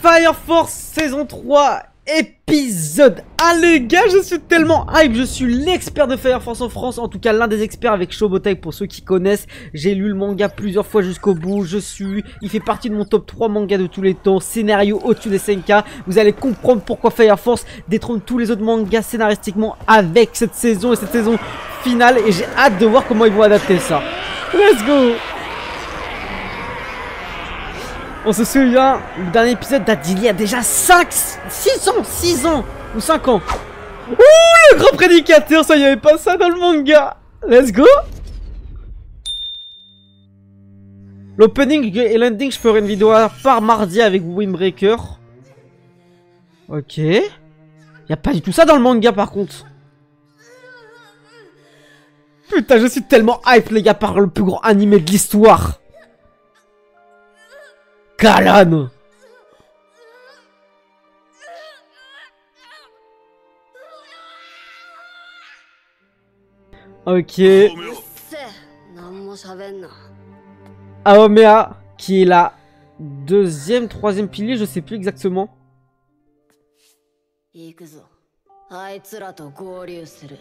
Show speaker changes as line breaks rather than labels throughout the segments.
Fire Force saison 3 épisode 1 les gars, je suis tellement hype, je suis l'expert de Fire Force en France, en tout cas l'un des experts avec Shobotai pour ceux qui connaissent. J'ai lu le manga plusieurs fois jusqu'au bout, il fait partie de mon top 3 manga de tous les temps, scénario au-dessus des SNK. Vous allez comprendre pourquoi Fire Force détrône tous les autres mangas scénaristiquement avec cette saison et cette saison finale, et j'ai hâte de voir comment ils vont adapter ça. Let's go! On se souvient, le dernier épisode date d'il y a déjà 6 ans ou 5 ans. Ouh, le grand prédicateur, ça y avait pas ça dans le manga. Let's go. L'opening et l'ending, je ferai une vidéo à part mardi avec Windbreaker. Ok. Y a pas du tout ça dans le manga par contre. Putain, je suis tellement hype les gars par le plus grand animé de l'histoire. Kalan. Ok. Aomea, qui est la deuxième, troisième pilier, je sais plus exactement.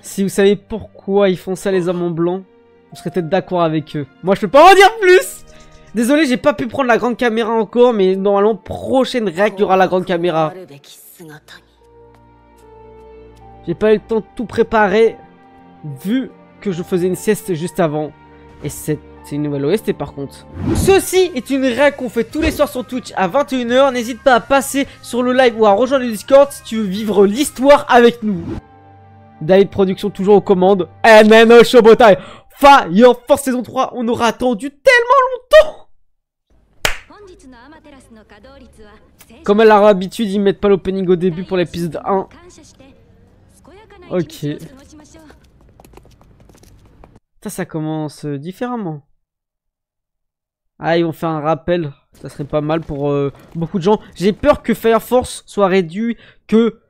Si vous savez pourquoi ils font ça les hommes en blanc, vous serez peut-être d'accord avec eux. Moi je peux pas en dire plus. Désolé, j'ai pas pu prendre la grande caméra encore, mais normalement, prochaine réac, il y aura la grande caméra. J'ai pas eu le temps de tout préparer, vu que je faisais une sieste juste avant. Et c'est une nouvelle OST par contre. Ceci est une réac qu'on fait tous les soirs sur Twitch à 21 h. N'hésite pas à passer sur le live ou à rejoindre le Discord si tu veux vivre l'histoire avec nous. David Production toujours aux commandes. MNO Shobotai. Fire Force saison 3, on aura attendu tellement longtemps. Comme à leur habitude, ils mettent pas l'opening au début pour l'épisode 1. Ok. Ça commence différemment. Ah, ils vont faire un rappel. Ça serait pas mal pour beaucoup de gens. J'ai peur que Fire Force soit réduit que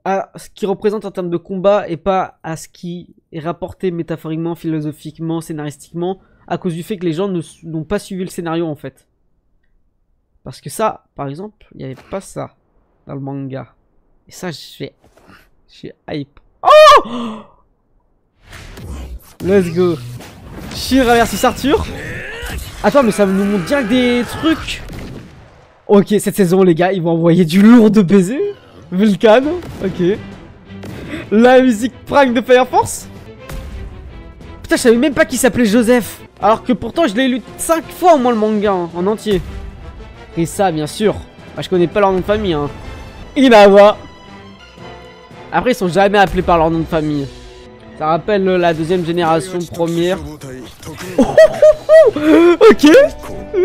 à ce qu'il représente en termes de combat et pas à ce qui est rapporté métaphoriquement, philosophiquement, scénaristiquement, à cause du fait que les gens n'ont pas suivi le scénario en fait. Parce que ça, par exemple, il n'y avait pas ça dans le manga. Et ça, je suis hype. Oh! Let's go. Shira versus Arthur. Attends, mais ça nous montre direct des trucs. Ok, cette saison, les gars, ils vont envoyer du lourd de baiser. Vulcan, ok. La musique prank de Fire Force. Putain, je savais même pas qu'il s'appelait Joseph. Alors que pourtant, je l'ai lu 5 fois au moins le manga, hein, en entier. Et ça, bien sûr. Bah, je connais pas leur nom de famille, hein. Inawa. Après, ils sont jamais appelés par leur nom de famille. Ça rappelle la deuxième génération, première. Oh, oh, oh, ok. Oui.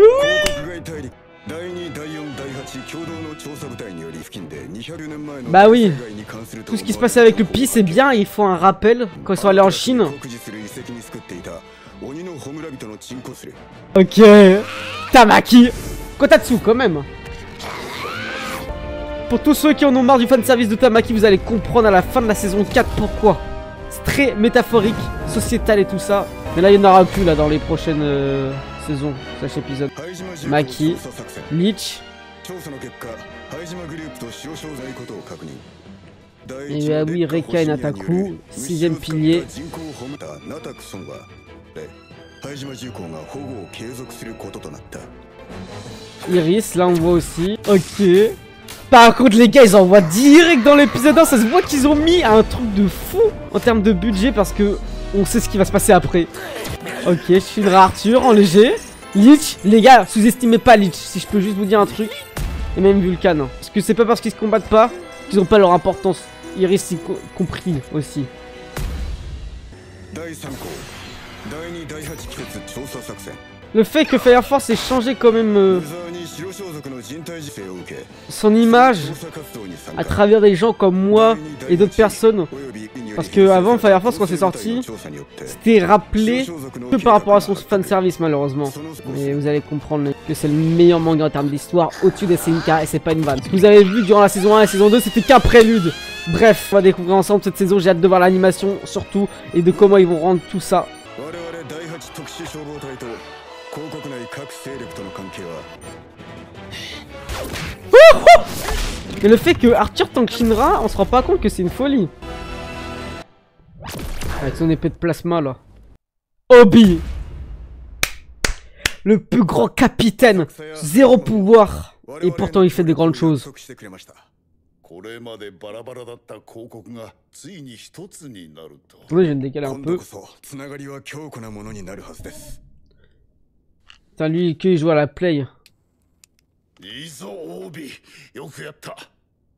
Bah oui. Tout ce qui se passait avec le Pi, c'est bien. Il faut un rappel quand ils sont allés en Chine. Ok. Tamaki. Kotatsu quand même. Pour tous ceux qui en ont marre du fanservice de Tamaki, vous allez comprendre à la fin de la saison 4 pourquoi. C'est très métaphorique, sociétal et tout ça. Mais là il n'y en aura plus là dans les prochaines saisons, slash épisodes. Maki, Leech. Et bah oui, Reka et Nataku, 6ème pilier. Iris, là on voit aussi. Ok. Par contre les gars, ils envoient direct dans l'épisode 1. Ça se voit qu'ils ont mis un truc de fou en termes de budget parce que on sait ce qui va se passer après. Ok, je suis Arthur en léger. Leech, les gars, sous-estimez pas Leech, si je peux juste vous dire un truc. Et même Vulcan, hein. Parce que c'est pas parce qu'ils se combattent pas qu'ils ont pas leur importance. Iris y compris aussi. Le fait que Fire Force ait changé quand même son image à travers des gens comme moi et d'autres personnes. Parce que avant Fire Force quand c'est sorti, c'était rappelé que par rapport à son fanservice malheureusement. Mais vous allez comprendre que c'est le meilleur manga en termes d'histoire au-dessus des SNK et c'est pas une vanne. Ce que vous avez vu durant la saison 1 et la saison 2 c'était qu'un prélude. Bref, on va découvrir ensemble cette saison, j'ai hâte de voir l'animation surtout et de comment ils vont rendre tout ça. Mais le fait que Arthur tank Shinra, on se rend pas compte que c'est une folie. Avec son épée de plasma là. Obi, le plus grand capitaine, zéro pouvoir, et pourtant il fait des grandes choses. Oui, je vais me décaler un peu. Putain, lui, qu'il joue à la play.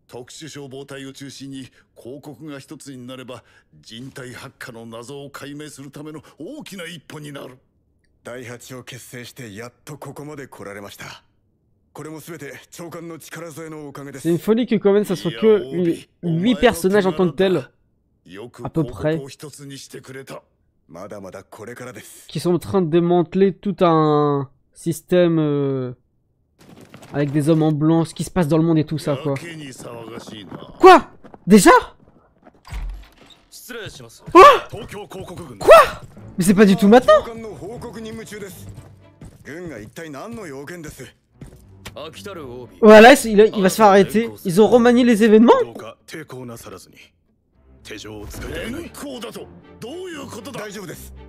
特殊消防隊を中心に広告が一つになれば人体発火の謎を解明するための大きな一歩になる。第8を結成してやっとここまで来られました。これもすべて長官の力添えのおかげです。C'est une folie que quand même ça soit que 8 personnages en tant que tels, à peu près, qui sont en train de démanteler tout un système avec des hommes en blanc, ce qui se passe dans le monde et tout ça, quoi. Quoi? Déjà? Oh, quoi? Mais c'est pas du tout maintenant. Voilà, il va se faire arrêter. Ils ont remanié les événements.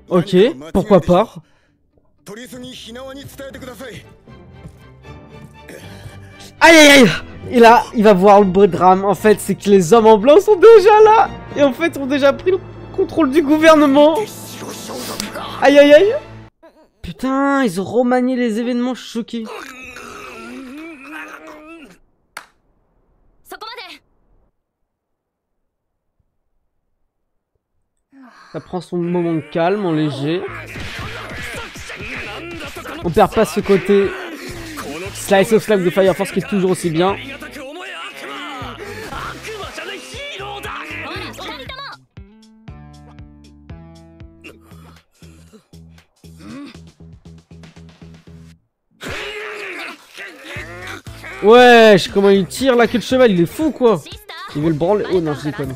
Ok, pourquoi pas. Aïe aïe aïe! Et là, il va voir le beau drame. En fait, c'est que les hommes en blanc sont déjà là. Et en fait, ont déjà pris le contrôle du gouvernement. Aïe aïe aïe! Putain, ils ont remanié les événements, je suis choqué. Ça prend son moment de calme, en léger. On perd pas ce côté Slice of Life de Fire Force qui est toujours aussi bien. Wesh, comment il tire la queue de cheval, il est fou quoi. Il veut le branler. Oh non, je déconne.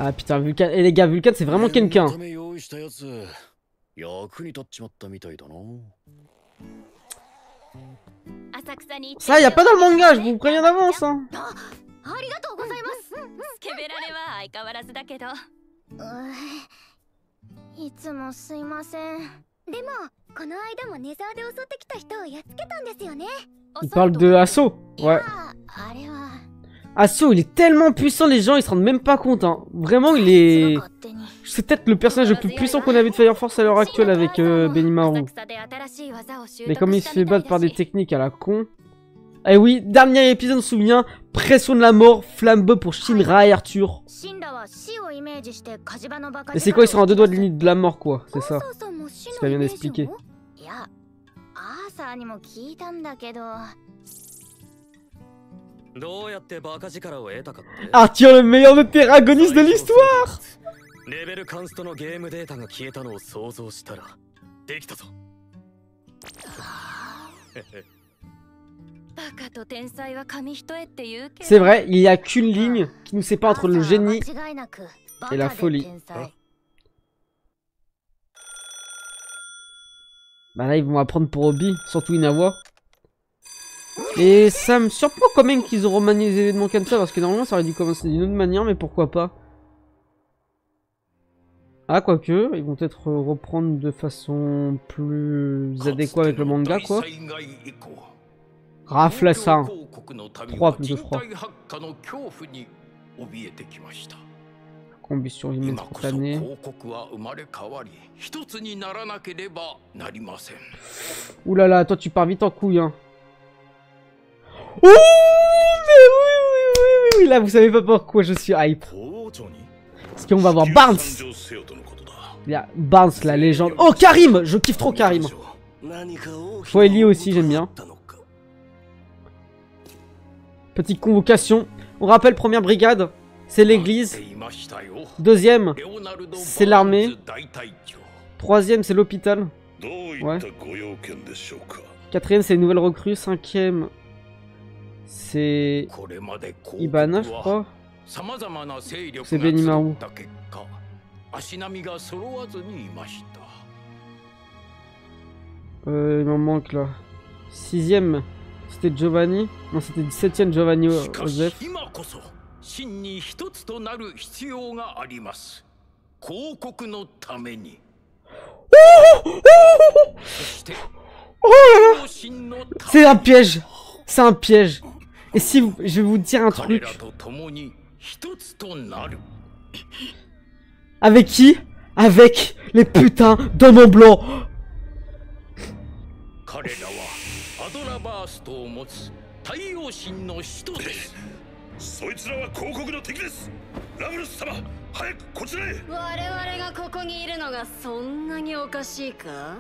Ah putain, Vulcan. Et les gars, Vulcan c'est vraiment quelqu'un. Ça, y a pas dans le manga, je vous préviens d'avance. Hein. Il parle de Asso. Ouais. Asso, il est tellement puissant, les gens ils se rendent même pas compte. Hein. Vraiment, il est. C'est peut-être le personnage le plus puissant qu'on a vu de Fire Force à l'heure actuelle avec Benimaru. Mais comme il se fait battre par des techniques à la con. Eh oui, dernier épisode, on se souvient. Pression de la mort, flambeau pour Shinra et Arthur. Mais c'est quoi, ils sont à deux doigts de la mort quoi, c'est ça. C'est pas bien d'expliquer. Arthur, le meilleur de tes agonistes de l'histoire. C'est vrai, il n'y a qu'une ligne qui nous sépare entre le génie et la folie. Bah là ils vont apprendre pour Obi, surtout Inawa. Et ça me surprend quand même qu'ils ont remanié les événements comme ça, parce que normalement ça aurait dû commencer d'une autre manière, mais pourquoi pas. Ah quoique, ils vont peut-être reprendre de façon plus adéquate avec le manga quoi. Rafle ça. 3 plus de froid. Combustion humaine spontanée. Ouh là là, toi tu pars vite en couille hein. Ouh, mais oui, là vous savez pas pourquoi je suis hype. Parce qu'on va voir Barnes. Il y a Barnes, la légende. Oh Karim, je kiffe trop Karim. Foeli aussi, j'aime bien. Petite convocation. On rappelle, première brigade, c'est l'église. Deuxième, c'est l'armée. Troisième, c'est l'hôpital. Ouais. Quatrième, c'est les nouvelles recrues. Cinquième, c'est Ibana, je crois. C'est Benimaru. Il m'en manque là. 6ème, c'était Giovanni. Non, c'était 17ème Giovanni Joseph.
真に一つとなる必要があります。広告のために。そして、
c'est un piège. C'est un piège. Et si vous, je vais vous dire un truc. Avec qui? Avec les putains d'hommes en blanc.
彼らはアドラバーストを持つ太陽神の使徒です。そいつらは広告の敵です。ラブルス様、早くこちらへ。我々がここにいるのがそんなにおかしいか？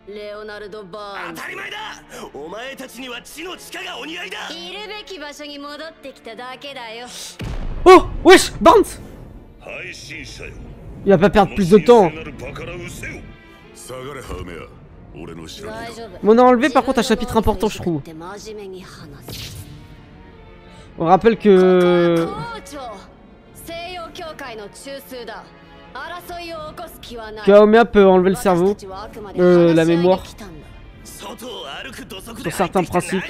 レオナルド・バーンズ。当たり前だ。お前たちには地の地下がお似合いだ。いるべき場所に戻ってきただけだよ。
Oh, wesh, Barnes. Il va pas perdre plus de temps. On a enlevé par contre un chapitre important, je trouve. On rappelle que Kaomea peut enlever le cerveau, la mémoire, sur certains principes.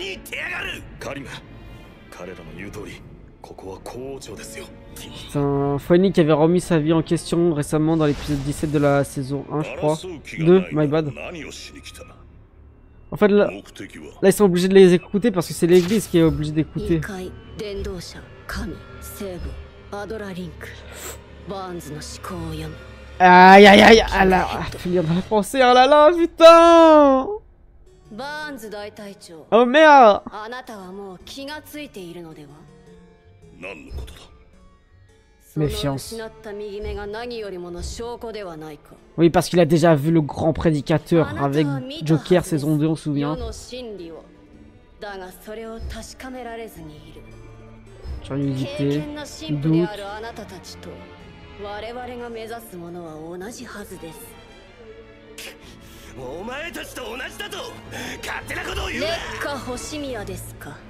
Putain, Fanny qui avait remis sa vie en question récemment dans l'épisode 17 de la saison 1, je crois. 2, my bad. En fait, là, ils sont obligés de les écouter parce que c'est l'église qui est obligée d'écouter. Aïe aïe aïe, ah là, finir dans la pensée, oh là là, putain! Oh merde! Méfiance. Oui, parce qu'il a déjà vu le grand prédicateur avec Joker saison 2, on se souvient. Curiosité, doute.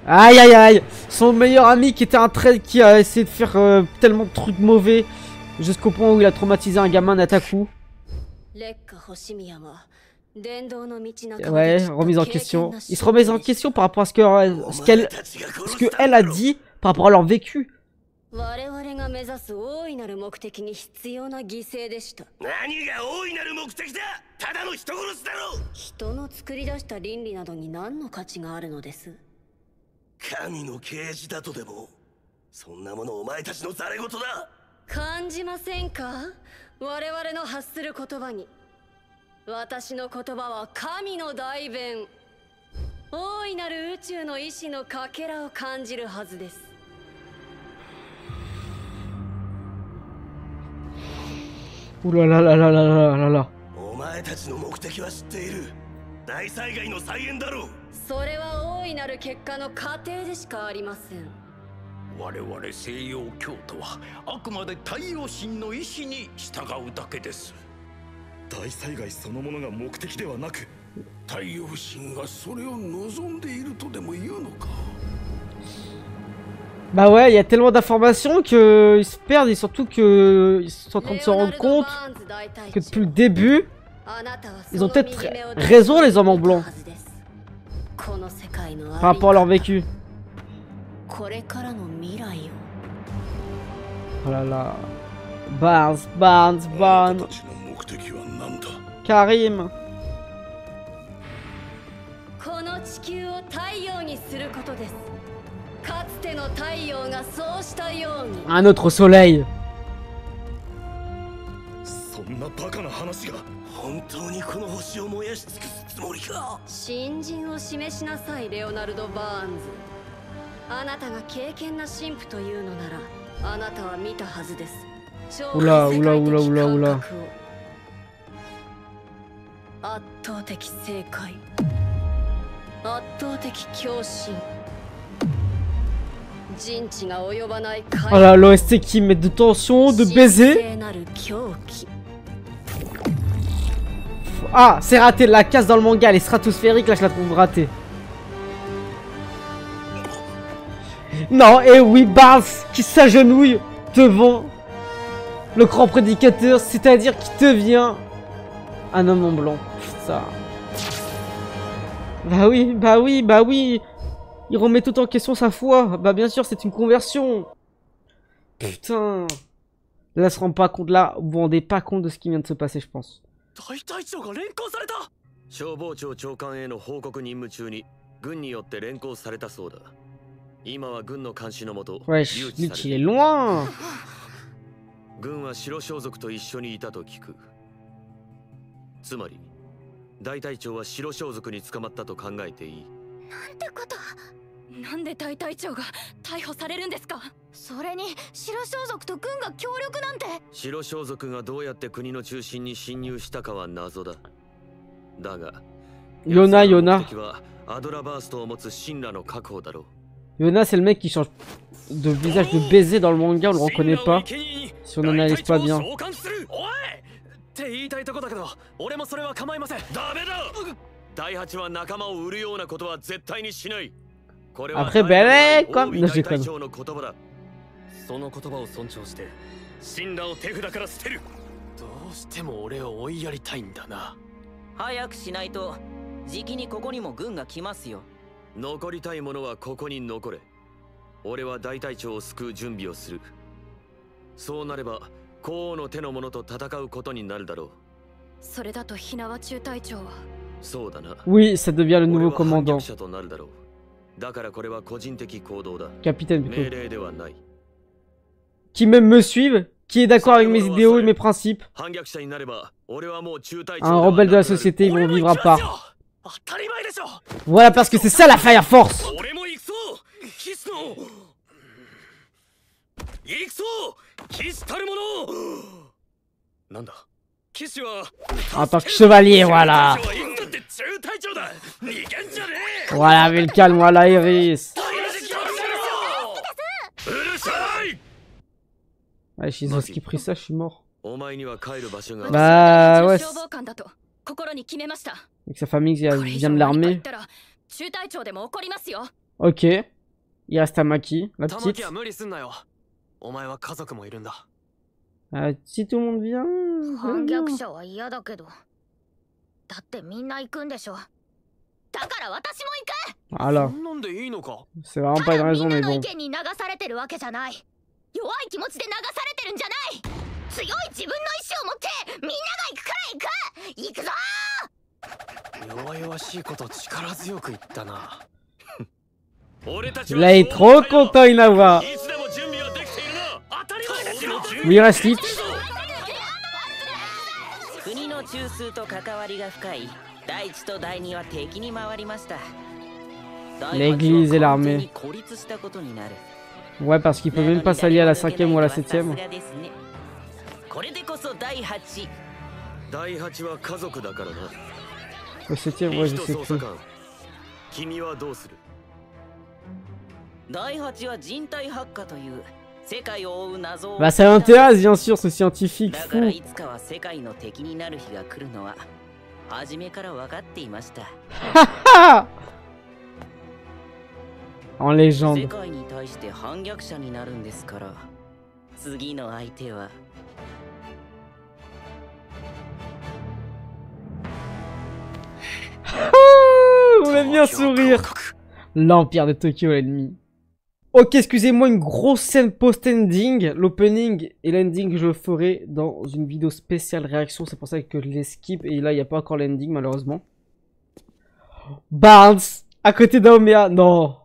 Aïe aïe aïe. Son meilleur ami qui était un trait qui a essayé de faire tellement de trucs mauvais jusqu'au point où il a traumatisé un gamin Nataku. Ouais, remise en question. Il se remet en question par rapport à ce qu'elle a dit par rapport à leur vécu. Bah ouh là là là là là là là là. Bah ouais, il y a tellement d'informations qu'ils se perdent et surtout qu'ils sont en train de se rendre compte que depuis le début, ils ont peut-être raison les hommes en blanc par rapport à leur vécu. Oh là là. Barnes. Karim. Un autre soleil. Oula, oula, oula, oula, oula. Oh là, l'OST qui met de tension, de baiser. Ah, c'est raté, la case dans le manga, elle est stratosphérique, là je la trouve ratée. Non, et oui, Barnes qui s'agenouille devant le grand prédicateur, c'est-à-dire qui devient un homme en blanc. Putain. Bah oui, bah oui, bah oui. Il remet tout en question sa foi. Bah bien sûr, c'est une conversion. Putain. Là, se rend pas compte. Là, vous vous rendez pas compte de ce qui vient de se passer, je pense.
消防庁長官への報告任務中に軍によって連行されたそうだ。今は軍の監視のもと
Wesh, Bleach, il est loin.
軍は白装束と一緒にいたと聞く。つまり大隊長は白装束に捕まったと考えていい。
なんてこと。なんで大隊長が逮捕されるんですか。それに白装束と軍が協力なんて。
白装束がどうやって国の中心に侵入したかは謎だ。だが、
Yona, Yona.
アドラバーストを持つ神羅の確保だろう。
Yona, c'est le mec qui change de visage de baiser dans le manga, on le reconnaît pas. Si on n'analyse pas bien.
って言いたいとこだけど、俺もそれは構いません。ダメだ。第八は仲間を売るようなことは絶対にしない。これは
Après, ben, comme. Non, je
大
déconne.
長の言葉だ。その言葉を尊重して、神羅を手札から捨てる。どうしても俺を追いやりたいんだな。
早くしないと、じきにここにも軍が来ますよ。
残りたい者はここに残れ。俺は大隊長を救う準備をする。そうなれば、皇王の手の者と戦うことになるだろう。
それだと火縄中隊長は。
そうだな。
Oui, ça devient le nouveau commandant.
者となるだろう。だからこれは個人的行動だ。
Capitaine
命
plutôt.
令ではない。
Qui même me suivent, qui est d'accord avec mes idéaux et mes principes.
反逆者になれば、俺はもう中隊長。
Un rebelle de la société, ils vont vivre à part. Voilà, parce que c'est ça la Fire Force. En tant que chevalier, voilà. Voilà, Vulcan, voilà Iris. Ouais, Shizuki pris ça, je suis mort. Bah ouais. Avec sa famille vient de l'armée. Ok. Il reste Tamaki, la petite. Si tout le monde vient. Voilà. C'est vraiment pas une raison, mais bon.
弱い気持ちで流されてるんじゃない。強い自分の意志を持ってみんなが行くから行く。行くぞ。
弱々しいこと力強く言ったな。
Là, il est trop content, Inawa. Oui, reste vite.
国の中枢と関わりが深い第一と第二は敵に回りました。
L'église et l'armée. Ouais, parce qu'ils peuvent même pas s'allier à la 5ème ou à la 7ème. Le 7ème, ouais, je sais plus. Bah, ça l'intéresse, bien sûr, ce scientifique fou. En légende. On aime bien sourire. L'Empire de Tokyo, l'ennemi. Ok, excusez-moi, une grosse scène post-ending. L'opening et l'ending, je le ferai dans une vidéo spéciale réaction. C'est pour ça que je les skip. Et là, il n'y a pas encore l'ending, malheureusement. Barnes, à côté d'Aomea. Non.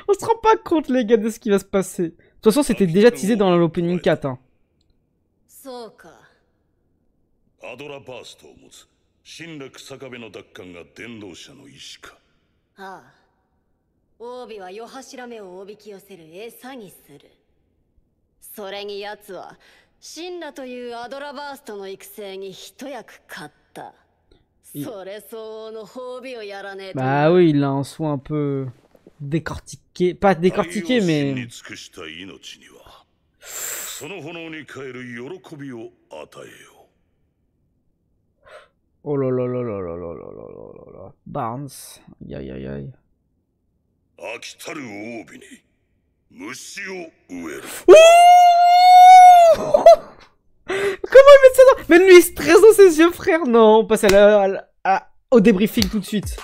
On se rend pas compte, les gars, de ce qui va se passer. De toute façon, c'était déjà teasé dans l'opening 4. Hein. Bah oui, il a un soin un peu décortiqué. Pas décortiqué, mais... Oh là là là là là là là là là. Barnes. Aïe aïe aïe. Comment il met ça dans... Mais lui il stresse dans ses yeux, frère. Non, on passe à au débriefing tout de suite.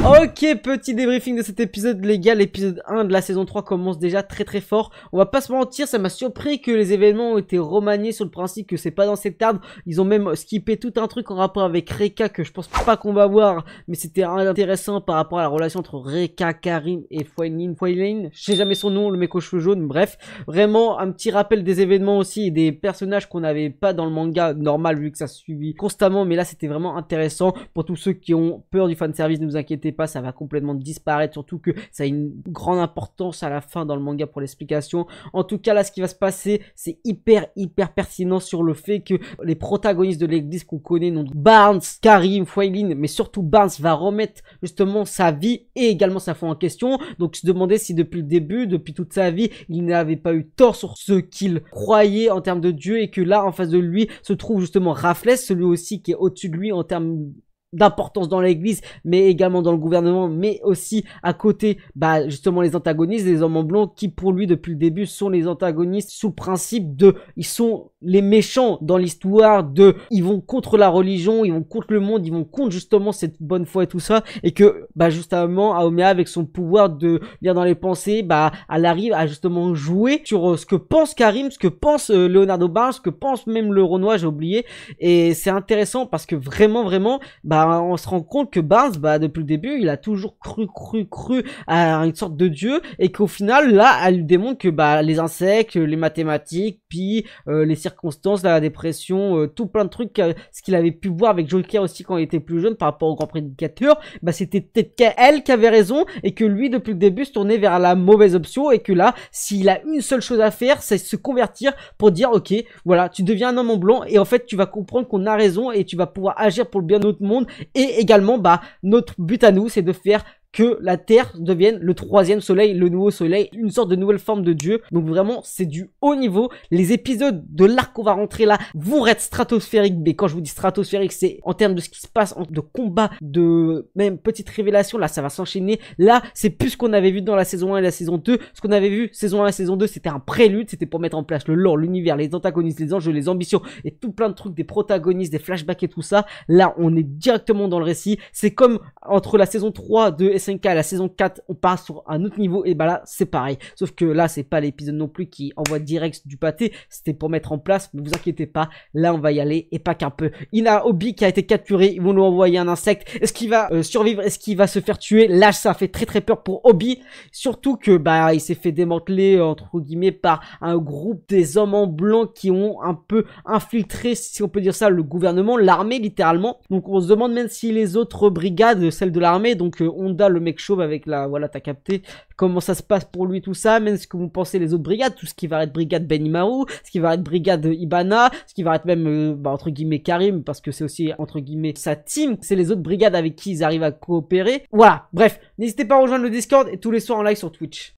Ok, petit débriefing de cet épisode, les gars. L'épisode 1 de la saison 3 commence déjà très fort. On va pas se mentir, ça m'a surpris que les événements ont été remaniés sur le principe que c'est pas dans cet arbre. Ils ont même skippé tout un truc en rapport avec Reka que je pense pas qu'on va voir, mais c'était intéressant par rapport à la relation entre Reka, Karim et Fwylene. Je sais jamais son nom, le mec aux cheveux jaunes, bref. Vraiment un petit rappel des événements aussi et des personnages qu'on n'avait pas dans le manga normal vu que ça se suivit constamment, mais là c'était vraiment intéressant. Pour tous ceux qui ont peur du fanservice, ne vous inquiétez pas, ça va complètement disparaître, surtout que ça a une grande importance à la fin dans le manga pour l'explication. En tout cas là, ce qui va se passer, c'est hyper pertinent sur le fait que les protagonistes de l'église qu'on connaît, donc Barnes, Karim, Fwylene, mais surtout Barnes va remettre justement sa vie et également sa foi en question. Donc se demander si depuis le début, depuis toute sa vie, il n'avait pas eu tort sur ce qu'il croyait en termes de Dieu, et que là en face de lui se trouve justement Raffles, celui aussi qui est au-dessus de lui en termes d'importance dans l'église, mais également dans le gouvernement, mais aussi à côté, bah justement les antagonistes, les hommes en blanc, qui pour lui depuis le début sont les antagonistes sous le principe de, ils sont les méchants dans l'histoire de, ils vont contre la religion, ils vont contre le monde, ils vont contre justement cette bonne foi et tout ça, et que bah justement Aomia avec son pouvoir de lire dans les pensées, bah elle arrive à justement jouer sur ce que pense Karim, ce que pense Leonardo Barnes, ce que pense même le Renoir, j'ai oublié, et c'est intéressant parce que vraiment bah on se rend compte que Barnes, bah depuis le début, il a toujours cru à une sorte de dieu, et qu'au final là, elle lui démontre que bah les insectes, les mathématiques, puis les circonstances, la dépression, tout plein de trucs, ce qu'il avait pu voir avec Joker aussi quand il était plus jeune par rapport au grand prédicateur, bah c'était peut-être elle qui avait raison, et que lui depuis le début se tournait vers la mauvaise option, et que là, s'il a une seule chose à faire, c'est se convertir pour dire ok, voilà, tu deviens un homme en blanc, et en fait tu vas comprendre qu'on a raison, et tu vas pouvoir agir pour le bien de notre monde. Et également, bah, notre but à nous, c'est de faire que la Terre devienne le 3e soleil, le nouveau soleil, une sorte de nouvelle forme de Dieu. Donc vraiment, c'est du haut niveau. Les épisodes de l'arc qu'on va rentrer là vont être stratosphériques, mais quand je vous dis stratosphérique, c'est en termes de ce qui se passe, de combat, de même petite révélation, là ça va s'enchaîner. Là, c'est plus ce qu'on avait vu dans la saison 1 et la saison 2. Ce qu'on avait vu saison 1 et saison 2, c'était un prélude, c'était pour mettre en place le lore, l'univers, les antagonistes, les enjeux, les ambitions et tout plein de trucs, des protagonistes, des flashbacks et tout ça. Là, on est directement dans le récit. C'est comme entre la saison 3 de SNK à la saison 4, on passe sur un autre niveau, et bah là c'est pareil, sauf que là c'est pas l'épisode non plus qui envoie direct du pâté, c'était pour mettre en place, mais vous inquiétez pas, là on va y aller, et pas qu'un peu. Ina Obi qui a été capturé, ils vont lui envoyer un insecte, est-ce qu'il va survivre, est-ce qu'il va se faire tuer? Là ça fait très peur pour Obi, surtout que bah il s'est fait démanteler entre guillemets par un groupe des hommes en blanc qui ont un peu infiltré, si on peut dire ça, le gouvernement, l'armée littéralement. Donc on se demande même si les autres brigades, celles de l'armée, donc Honda, le mec chauve avec la, voilà, t'as capté comment ça se passe pour lui, tout ça, même ce que vous pensez les autres brigades, tout ce qui va être brigade Benimaru, ce qui va être brigade Ibana, ce qui va être même bah, entre guillemets Karim, parce que c'est aussi entre guillemets sa team, c'est les autres brigades avec qui ils arrivent à coopérer. Voilà, bref, n'hésitez pas à rejoindre le Discord et tous les soirs en live sur Twitch.